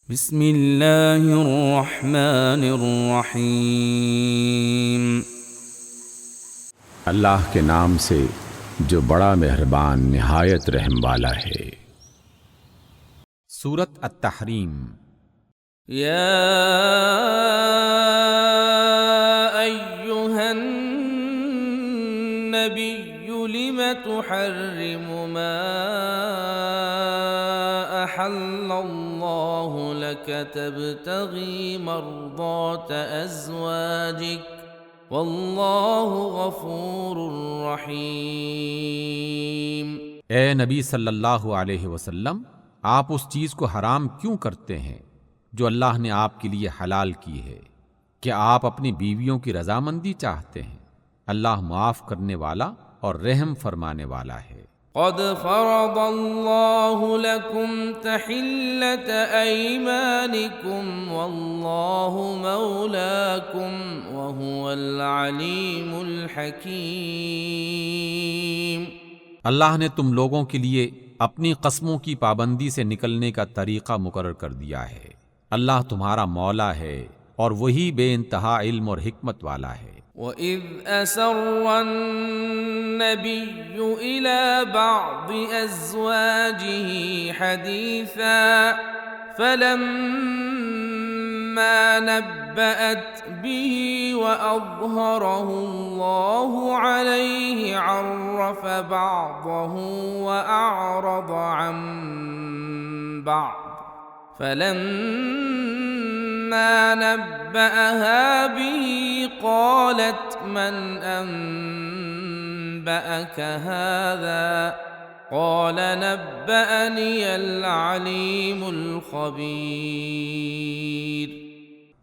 बिस्मिल्लाहिर्रहमानिर्रहीम। अल्लाह के नाम से जो बड़ा मेहरबान निहायत रहम वाला है। सूरत अत-तहरीम। या अय्युहन नबिय्यु लिम तुहर्रिमु मा अहल्लल्लाहु लक तब्तगी मर्दात अज़वाजिक वल्लाहु गफूरुर रहीम। ए नबी सल्लल्लाहु अलैहि वसल्लम, आप उस चीज़ को हराम क्यों करते हैं जो अल्लाह ने आपके लिए हलाल की है? क्या आप अपनी बीवियों की रजामंदी चाहते हैं? अल्लाह माफ़ करने वाला और रहम फरमाने वाला है। क़द फ़रज़ल्लाहु लकुम तहिल्लत ऐमानिकुम वल्लाहु मौलाकुम वहुवल अलीमुल हकीम। अल्लाह ने तुम लोगों के लिए अपनी कस्मों की पाबंदी से निकलने का तरीक़ा मुकर्रर कर दिया है। अल्लाह तुम्हारा मौला है और वही बेइंतहा इल्म और हिकमत वाला है। वइज़ अस्सर्रन्नबिय्यु इला बअज़ि अज़वाजिही हदीसा फलम्मा नब्बअत बिही वअज़हरहु अल्लाहु अलैहि अर्रफ़ बअज़हु वअअरज़ अन बअज़ फलम्मा नब्बअहा बिही क़ालत मन अनबअक हाज़ा क़ाल नब्बअनियल अलीमुल ख़बीर।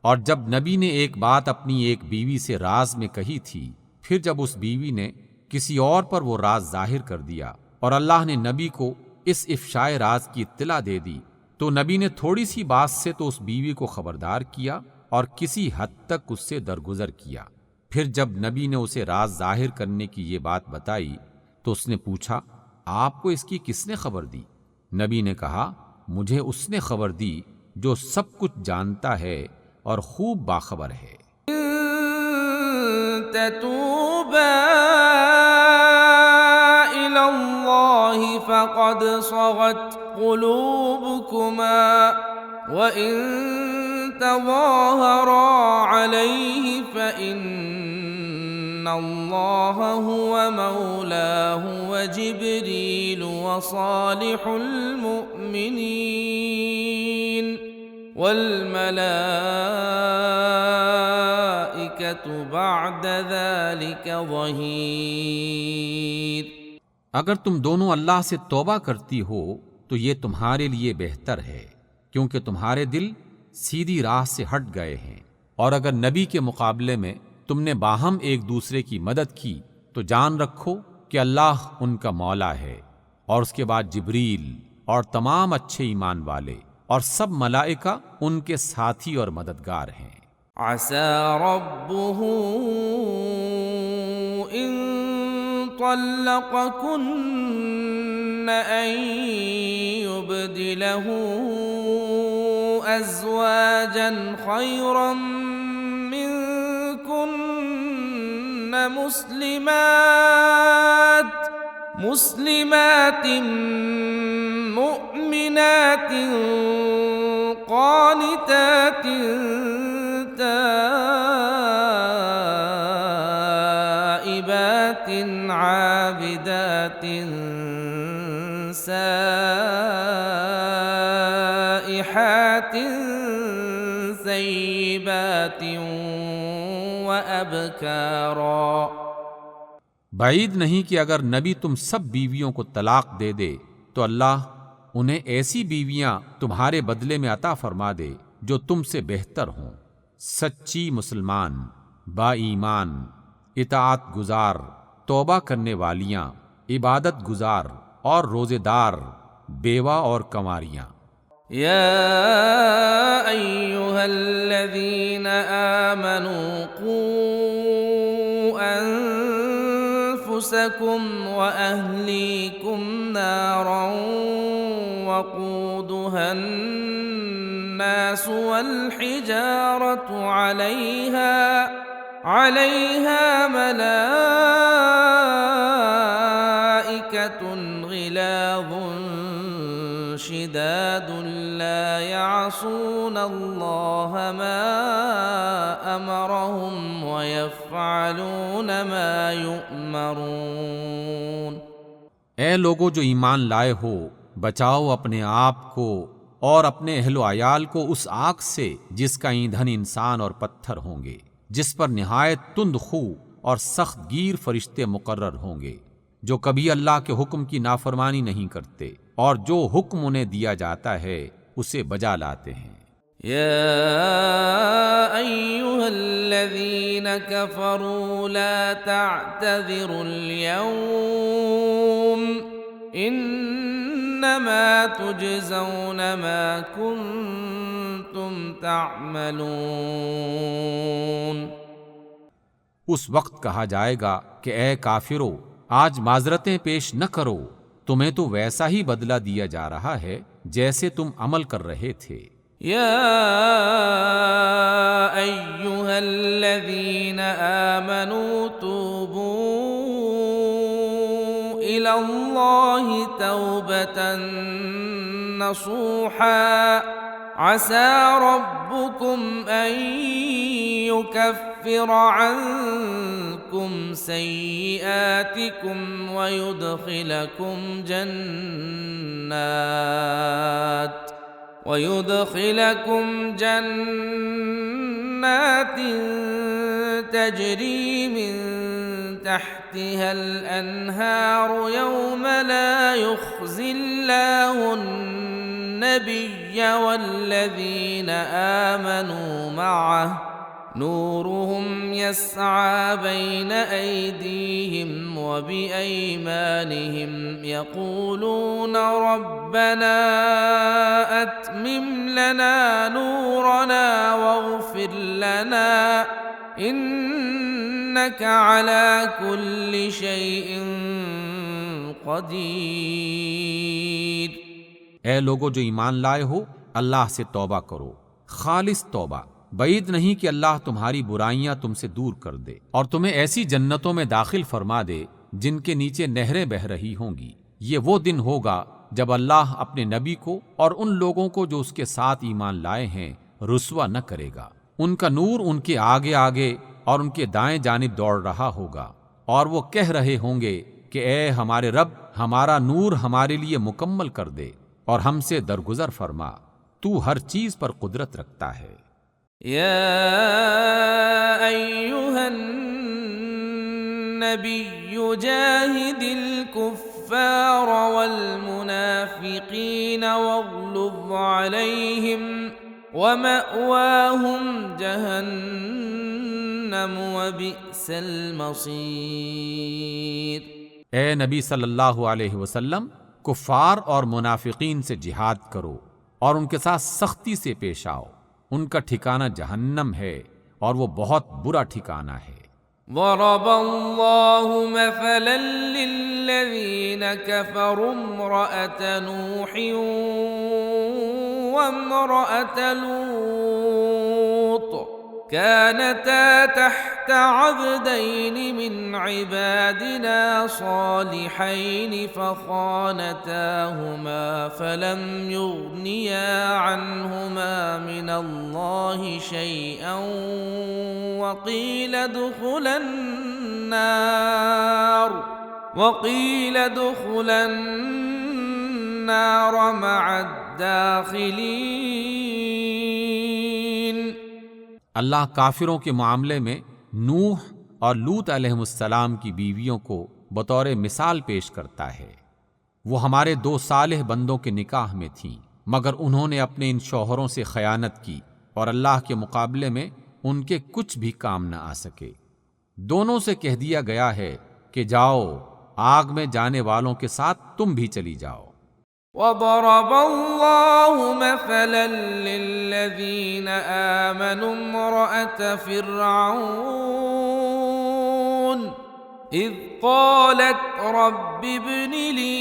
और जब नबी ने एक बात अपनी एक बीवी से राज में कही थी, फिर जब उस बीवी ने किसी और पर वो राज जाहिर कर दिया और अल्लाह ने नबी को इस इफ़शाए राज की इत्तला दे दी, तो नबी ने थोड़ी सी बात से तो उस बीवी को खबरदार किया और किसी हद तक उससे दरगुजर किया। फिर जब नबी ने उसे राज जाहिर करने की ये बात बताई तो उसने पूछा, आपको इसकी किसने खबर दी? नबी ने कहा, मुझे उसने खबर दी जो सब कुछ जानता है और खूब बाखबर है। ततूबा इलल्लाहि फ़क़द सग़त क़ुलूबुकुमा व इन तज़ाहरा अलैहि फ़इन्नल्लाह हुवा मौलाहु व जिब्रीलु व सालिहुल मुअ्मिनीन वल मलाइकतु बअद ज़ालिका ज़हीर। अगर तुम दोनों अल्लाह से तौबा करती हो तो ये तुम्हारे लिए बेहतर है, क्योंकि तुम्हारे दिल सीधी राह से हट गए हैं। और अगर नबी के मुकाबले में तुमने बाहम एक दूसरे की मदद की तो जान रखो कि अल्लाह उनका मौला है, और उसके बाद जिब्रील और तमाम अच्छे ईमान वाले और सब मलाइका उनके साथी और मददगार हैं। असा रब्बुहु इन तल्लक़कुन्न अन युब्दिलहु अज़वाजन खैरन मिनकुन्न मुस्लिमातिन मुअमिनातिन क़ानितातिन ताइबातिन आबिदातिन साइहातिन सय्यिबातिन व अबकारा। बाईद नहीं कि अगर नबी तुम सब बीवियों को तलाक दे दे तो अल्लाह उन्हें ऐसी बीवियां तुम्हारे बदले में अता फरमा दे जो तुमसे बेहतर हों, सच्ची मुसलमान, बाईमान, इताअत गुजार, तौबा करने वालियां, इबादत गुजार और रोजेदार, बेवा और कंवारियां। या अय्युहल्लज़ीन आमनू क़ू अन्फुसकुम व अहलीकुम नारन वक़ूदुहा الناس والحجارة عليها ملائكة غلاظ شداد لا يعصون الله ما أمرهم ويفعلون ما يؤمرون। ए लोगो जो ईमान लाए हो, बचाओ अपने आप को और अपने अहलो अयाल को उस आग से जिसका ईंधन इंसान और पत्थर होंगे, जिस पर निहायत तुंद खू और सख्त गिर फरिश्ते मुकर्रर होंगे, जो कभी अल्लाह के हुक्म की नाफरमानी नहीं करते और जो हुक्म उन्हें दिया जाता है उसे बजा लाते हैं। या अय्युहल्लज़ीन कफ़रू ला तअतज़िरुल यौम इन्नमा तुजज़ौन मा कुन्तुम तअमलून। उस वक्त कहा जाएगा कि ए काफिरो, आज माजरतें पेश न करो, तुम्हें तो वैसा ही बदला दिया जा रहा है जैसे तुम अमल कर रहे थे। या अय्युहल्लज़ीन आमनू तूबू इलल्लाहि तौबतन नसूहा असा रब्बुकुम अन युकफ्फिर अन्कुम सय्यिआतिकुम वयुदखिलकुम जन्नात तजरी मिन तहतिहल अन्हार यौम ला युख्ज़िल्लाहुन नबिय्य वल्लज़ीन आमनू मअह नूरुहुम यस्आ बैन ऐदीहिम व बिअयमानिहिम यक़ूलून रब्बना अत्मिम लना नूरना वग़फिर लना इन्नका अला कुल्लि शैइन क़दीर। ए लोगो जो ईमान लाए हो, अल्लाह से तौबा करो, खालिस तौबा। बैद नहीं कि अल्लाह तुम्हारी बुराइयां तुमसे दूर कर दे और तुम्हें ऐसी जन्नतों में दाखिल फरमा दे जिनके नीचे नहरें बह रही होंगी। ये वो दिन होगा जब अल्लाह अपने नबी को और उन लोगों को जो उसके साथ ईमान लाए हैं रुस्वा न करेगा। उनका नूर उनके आगे आगे और उनके दाएं जानिब दौड़ रहा होगा और वो कह रहे होंगे कि ए हमारे रब, हमारा नूर हमारे लिए मुकम्मल कर दे और हमसे दरगुजर फरमा, तू हर चीज पर कुदरत रखता है। या अय्युहन नबिय्यु जाहिदिल कुफ्फार वल मुनाफिकीन वग़्लुज़ अलैहिम वमअवाहुम जहन्नम वबिअसल मसीर। ए नबी सल्लल्लाहु अलैहि वसल्लम, कुफ्फार और मुनाफिकीन से जिहाद करो और उनके साथ सख्ती से पेश आओ। उनका ठिकाना जहन्नम है और वो बहुत बुरा ठिकाना है। ज़रबल्लाहु मसलन लिल्लज़ीन कफ़रू इम्रअत नूहिन व इम्रअत लूत कानता तहत अब्दैन मिन इबादिना सालिहैन फखानताहुमा फलम युग्निया अन्हुमा मिनल्लाहि शैअन वक़ील दुख़ुलन नार मअद दाख़िलीन। अल्लाह काफिरों के मामले में नूह और लूत अलैहिस्सलाम की बीवियों को बतौर मिसाल पेश करता है। वो हमारे 2 सालेह बंदों के निकाह में थीं, मगर उन्होंने अपने इन शौहरों से खयानत की और अल्लाह के मुकाबले में उनके कुछ भी काम न आ सके। दोनों से कह दिया गया है कि जाओ, आग में जाने वालों के साथ तुम भी चली जाओ। वज़रबल्लाहु मसलन लिल्लज़ीन आमनू इम्रअत फ़िरऔन इज़ क़ालत रब्बि इब्नि ली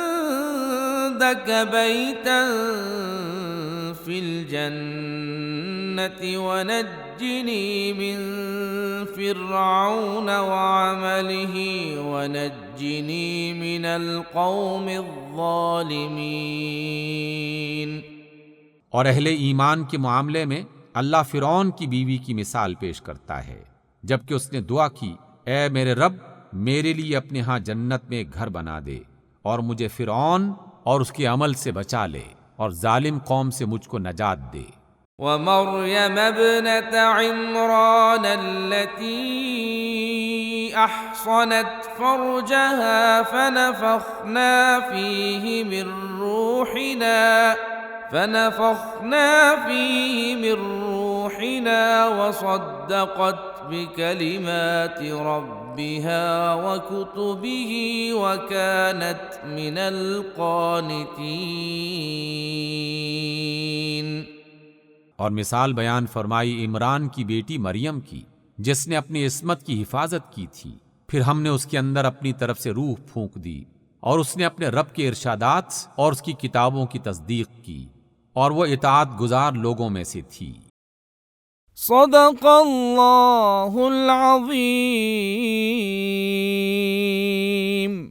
इंदक बैतन फिल जन्नति वनज्जिनी मिन फिरऔन वअमलिही वनज्जिनी मिनल कौमिज़्ज़ालिमीन। और अहले ईमान के मामले में अल्लाह फिरौन की बीवी की मिसाल पेश करता है, जबकि उसने दुआ की, ऐ मेरे रब, मेरे लिए अपने यहाँ जन्नत में एक घर बना दे और मुझे फिरौन और उसके अमल से बचा ले और जालिम कौम से मुझको नजात दे। वमर्यम इब्नत इमरान अल्लती अहसनत फरजहा फनफखना फीहि मिन रूहिना वसद्दक़त बिकलिमाति रब्बिहा वकुतुबिही वकानत मिनल क़ानितीन। और मिसाल बयान फरमाई इमरान की बेटी मरियम की, जिसने अपनी इस्मत की हिफाजत की थी। फिर हमने उसके अंदर अपनी तरफ से रूह फूंक दी और उसने अपने रब के इरशादात और उसकी किताबों की तस्दीक की और वो इताअत गुजार लोगों में से थी। सदक़ल्लाहुल अज़ीम।